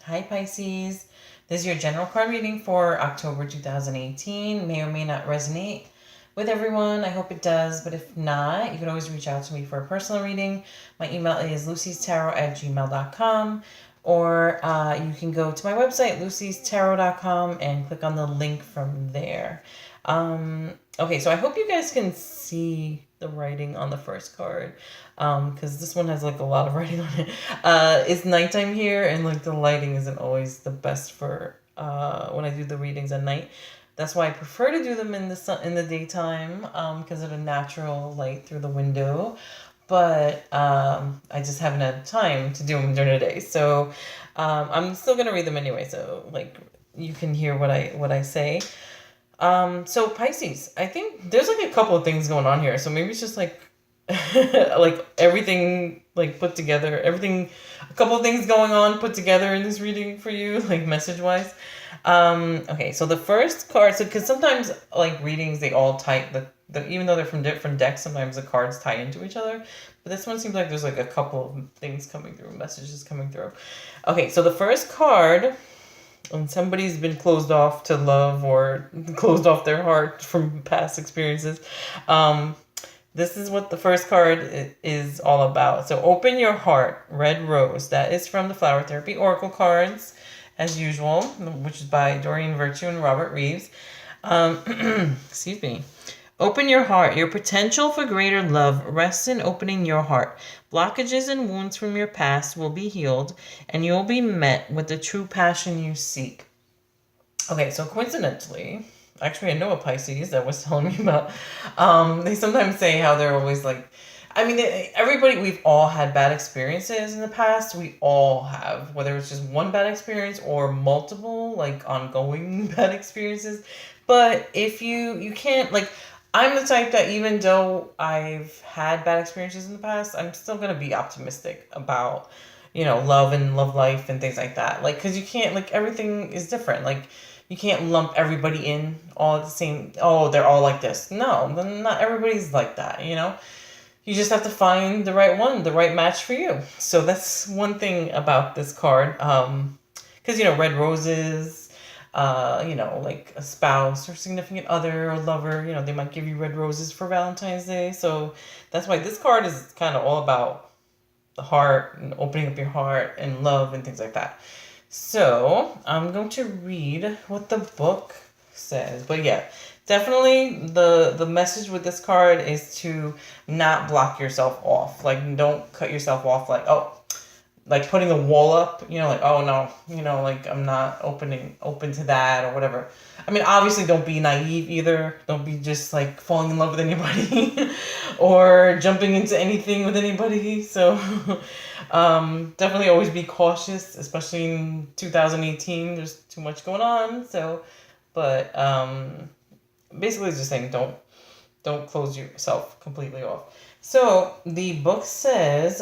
Hi Pisces. This is your general card reading for October 2018. May or may not resonate with everyone. I hope it does, but if not, you can always reach out to me for a personal reading. My email is lucy'starot@gmail.com, or you can go to my website, lucy'starot.com, and click on the link from there. Okay, so I hope you guys can see the writing on the first card, because this one has like a lot of writing on it. It's nighttime here, and like the lighting isn't always the best for when I do the readings at night. That's why I prefer to do them in the daytime, because of the natural light through the window. But I just haven't had time to do them during the day, so I'm still gonna read them anyway. So like you can hear what I say. So Pisces, I think there's like a couple of things going on here. So maybe it's just like like everything like put together, a couple of things going on put together in this reading for you, like message wise. Okay, so the first card, so because sometimes like readings they all tie even though they're from different decks, sometimes the cards tie into each other. But this one seems like there's like a couple of things coming through, messages coming through. Okay, so the first card, when somebody's been closed off to love or closed off their heart from past experiences, this is what the first card is all about. So open your heart, red rose. That is from the Flower Therapy Oracle cards, as usual, which is by Doreen Virtue and Robert Reeves. Excuse me. Open your heart. Your potential for greater love rests in opening your heart. Blockages and wounds from your past will be healed, and you will be met with the true passion you seek. Okay, so coincidentally, actually, I know a Pisces that was telling me about. They sometimes say how they're always like, I mean, everybody, we've all had bad experiences in the past. We all have, whether it's just one bad experience or multiple, like ongoing bad experiences. But if you can't, like, I'm the type that even though I've had bad experiences in the past, I'm still going to be optimistic about, love and love life and things like that. Like, because you can't, like, everything is different. Like, you can't lump everybody in all at the same, oh, they're all like this. No, not everybody's like that, You just have to find the right one, the right match for you. So that's one thing about this card. Because, red roses, like a spouse or significant other or lover, they might give you red roses for Valentine's Day. So that's why this card is kind of all about the heart and opening up your heart and love and things like that. So I'm going to read what the book says. But yeah, definitely the message with this card is to not block yourself off. Like, don't cut yourself off like, oh, like putting a wall up, like, oh no, like I'm not open to that or whatever. I mean, obviously don't be naive either. Don't be just like falling in love with anybody or jumping into anything with anybody. So definitely always be cautious, especially in 2018. There's too much going on. So, but basically just saying don't close yourself completely off. So the book says,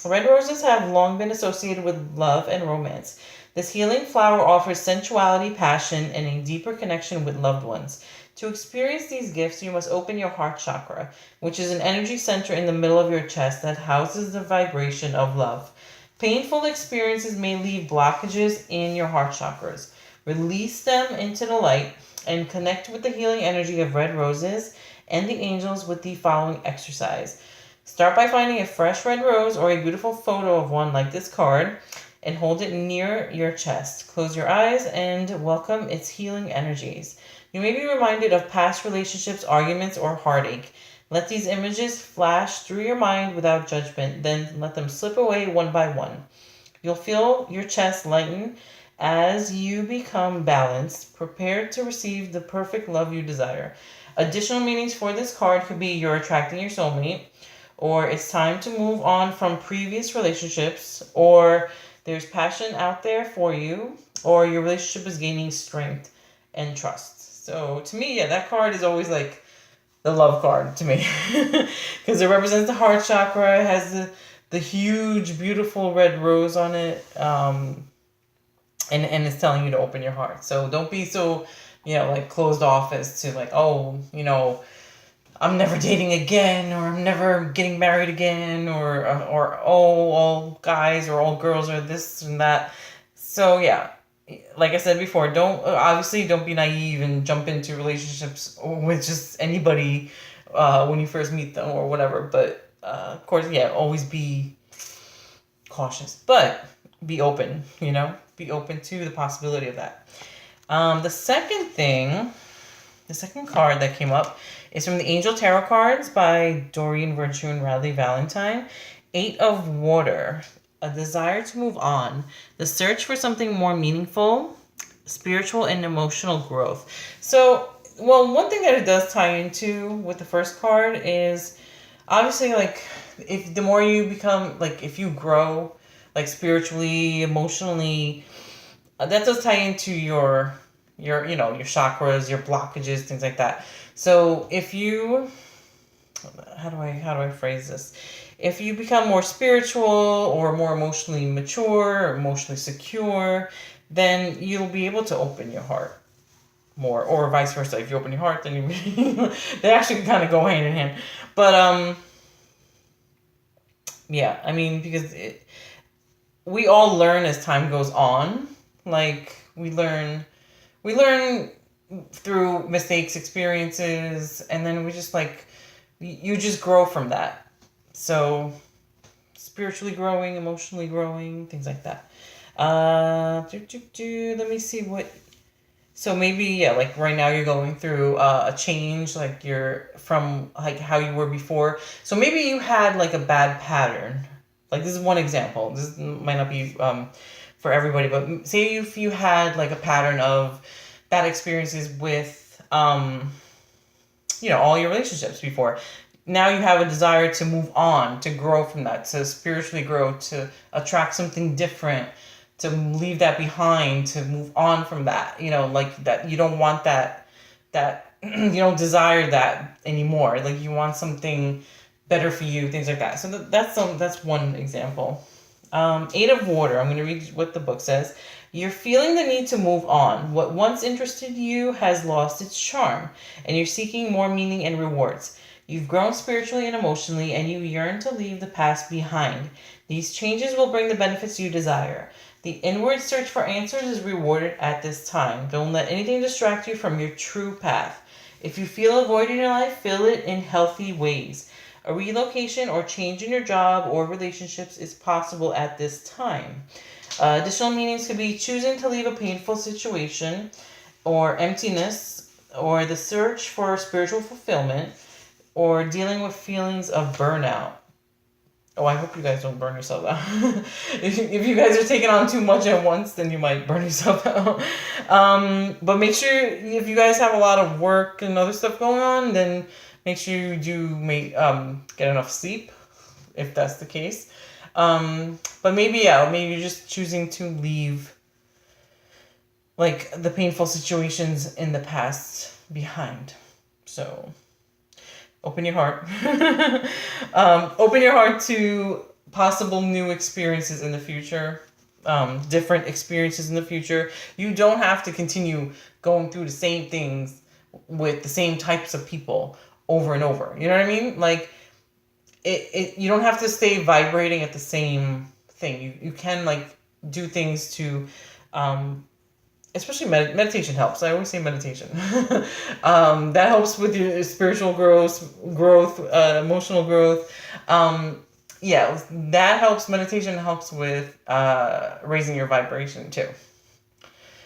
red roses have long been associated with love and romance. This healing flower offers sensuality, passion, and a deeper connection with loved ones. To experience these gifts, you must open your heart chakra, which is an energy center in the middle of your chest that houses the vibration of love. Painful experiences may leave blockages in your heart chakras. Release them into the light and connect with the healing energy of red roses and the angels with the following exercise. Start by finding a fresh red rose or a beautiful photo of one like this card and hold it near your chest. Close your eyes and welcome its healing energies. You may be reminded of past relationships, arguments, or heartache. Let these images flash through your mind without judgment, then let them slip away one by one. You'll feel your chest lighten as you become balanced, prepared to receive the perfect love you desire. Additional meanings for this card could be you're attracting your soulmate, or it's time to move on from previous relationships, or there's passion out there for you, or your relationship is gaining strength and trust. So to me, yeah, that card is always like the love card to me because it represents the heart chakra. It has the huge, beautiful red rose on it. And it's telling you to open your heart. So don't be so, like closed off as to like, oh, I'm never dating again, or I'm never getting married again, or oh, all guys or all girls are this and that. So yeah, like I said before, don't be naive and jump into relationships with just anybody when you first meet them or whatever. But of course, yeah, always be cautious, but be open. Be open to the possibility of that. The second thing, the second card that came up is from the Angel Tarot cards by Doreen Virtue and Radley Valentine. 8 of Water, a desire to move on, the search for something more meaningful, spiritual and emotional growth. So, well, one thing that it does tie into with the first card is obviously like if the more you become, like if you grow like spiritually, emotionally, that does tie into your your chakras, your blockages, things like that. So if you, how do I phrase this? If you become more spiritual or more emotionally mature or emotionally secure, then you'll be able to open your heart more, or vice versa. If you open your heart, then they actually kind of go hand in hand. But yeah, I mean, because we all learn as time goes on. Like we learn through mistakes, experiences, and then we just like you just grow from that. So spiritually growing, emotionally growing, things like that. Let me see what. So maybe, yeah, like right now you're going through a change, like you're from like how you were before. So maybe you had like a bad pattern. Like this is one example. This might not be for everybody, but say if you had like a pattern of bad experiences with all your relationships before. Now you have a desire to move on, to grow from that, to spiritually grow, to attract something different, to leave that behind, to move on from that. Like that you don't want that you don't desire that anymore. Like you want something better for you, things like that. So that's one example. 8 of Water. I'm going to read what the book says. You're feeling the need to move on. What once interested you has lost its charm, and you're seeking more meaning and rewards. You've grown spiritually and emotionally, and you yearn to leave the past behind. These changes will bring the benefits you desire. The inward search for answers is rewarded at this time. Don't let anything distract you from your true path. If you feel a void in your life, fill it in healthy ways. A relocation or change in your job or relationships is possible at this time. Additional meanings could be choosing to leave a painful situation, or emptiness, or the search for spiritual fulfillment, or dealing with feelings of burnout. Oh, I hope you guys don't burn yourself out. If you guys are taking on too much at once, then you might burn yourself out. But make sure, if you guys have a lot of work and other stuff going on, then make sure you do get enough sleep, if that's the case. But maybe you're just choosing to leave like the painful situations in the past behind. So open your heart. Open your heart to possible new experiences in the future, different experiences in the future. You don't have to continue going through the same things with the same types of people over and over. You know what I mean? Like, you don't have to stay vibrating at the same thing. You can like do things to especially meditation helps. I always say meditation. That helps with your spiritual growth, emotional growth. Yeah, that helps. Meditation helps with raising your vibration too.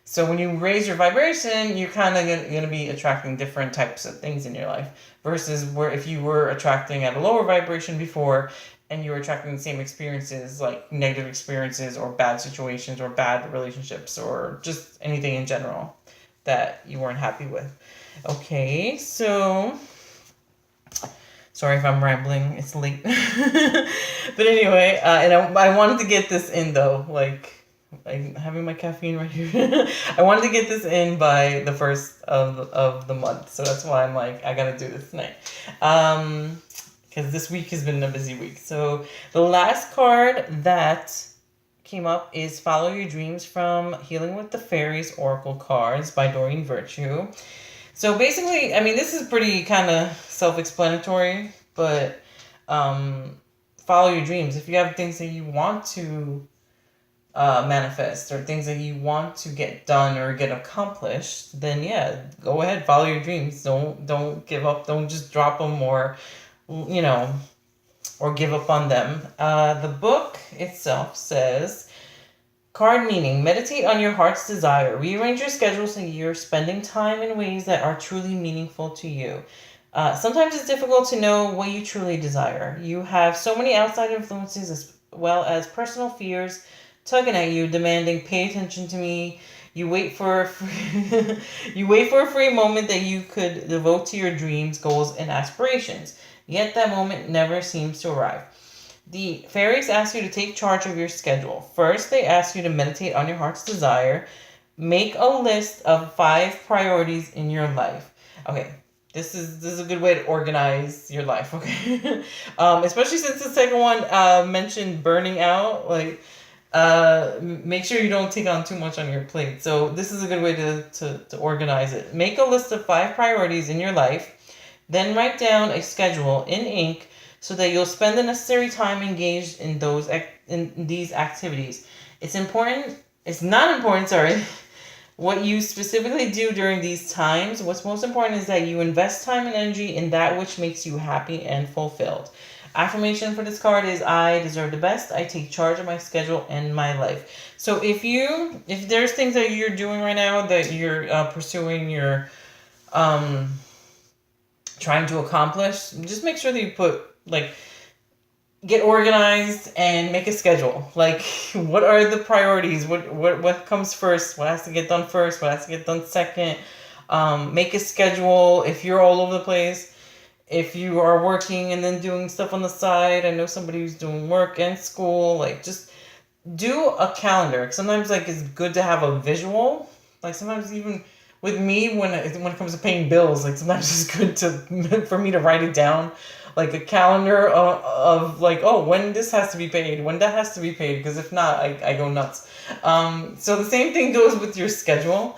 So when you raise your vibration, you're kind of going to be attracting different types of things in your life versus where if you were attracting at a lower vibration before and you were attracting the same experiences, like negative experiences or bad situations or bad relationships or just anything in general that you weren't happy with. Okay, so sorry if I'm rambling. It's late. But anyway, and I wanted to get this in though, like I'm having my caffeine right here. I wanted to get this in by the first of the month, so that's why I'm like, I gotta do this tonight. Because this week has been a busy week. So the last card that came up is Follow Your Dreams from Healing with the Fairies Oracle Cards by Doreen Virtue. So basically, I mean, this is pretty kind of self-explanatory, but follow your dreams. If you have things that you want to manifest, or things that you want to get done or get accomplished, then yeah, go ahead, follow your dreams. Don't give up. Don't just drop them, or or give up on them. The book itself says, card meaning: meditate on your heart's desire. Rearrange your schedule so you're spending time in ways that are truly meaningful to you. Sometimes it's difficult to know what you truly desire. You have so many outside influences as well as personal fears tugging at you, demanding, "Pay attention to me." You wait for you wait for a free moment that you could devote to your dreams, goals, and aspirations. Yet that moment never seems to arrive. The fairies ask you to take charge of your schedule. First, they ask you to meditate on your heart's desire. Make a list of 5 priorities in your life. Okay, this is a good way to organize your life. Okay, especially since the second one mentioned burning out. Like, make sure you don't take on too much on your plate. So this is a good way to organize it. Make a list of 5 priorities in your life. Then write down a schedule in ink so that you'll spend the necessary time engaged in these activities. It's not important, sorry, what you specifically do during these times. What's most important is that you invest time and energy in that which makes you happy and fulfilled. Affirmation for this card is, I deserve the best. I take charge of my schedule and my life. So if there's things that you're doing right now that you're pursuing, you're trying to accomplish, just make sure that you put, like, get organized and make a schedule. Like, what are the priorities? What comes first? What has to get done first? What has to get done second? Make a schedule. If you're all over the place, if you are working and then doing stuff on the side, I know somebody who's doing work and school, like, just do a calendar. Sometimes, like, it's good to have a visual. Like, sometimes even with me, when it comes to paying bills, like, sometimes it's good for me to write it down, like a calendar of like, oh, when this has to be paid, when that has to be paid, because if not, I go nuts. So the same thing goes with your schedule.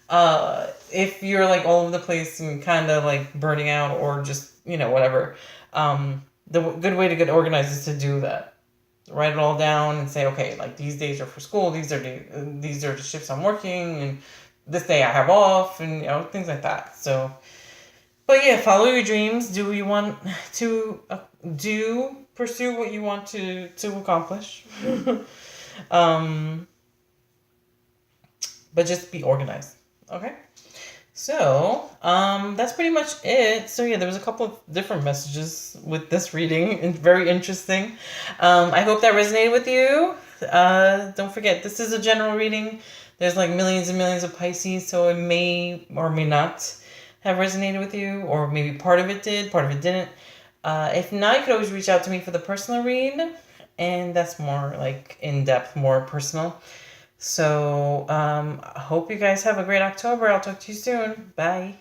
If you're, like, all over the place and kind of, like, burning out, or just, whatever, the good way to get organized is to do that. Write it all down and say, okay, like, these days are for school, these are the shifts I'm working, and this day I have off, and things like that. So, but yeah, follow your dreams. Do what you want to do. Pursue what you want to accomplish. But just be organized. Okay. So, that's pretty much it. So yeah, there was a couple of different messages with this reading, and very interesting. I hope that resonated with you. Don't forget, this is a general reading. There's, like, millions and millions of Pisces, so it may or may not have resonated with you, or maybe part of it did, part of it didn't. If not, you could always reach out to me for the personal read, and that's more, like, in-depth, more personal. So, I hope you guys have a great October. I'll talk to you soon. Bye.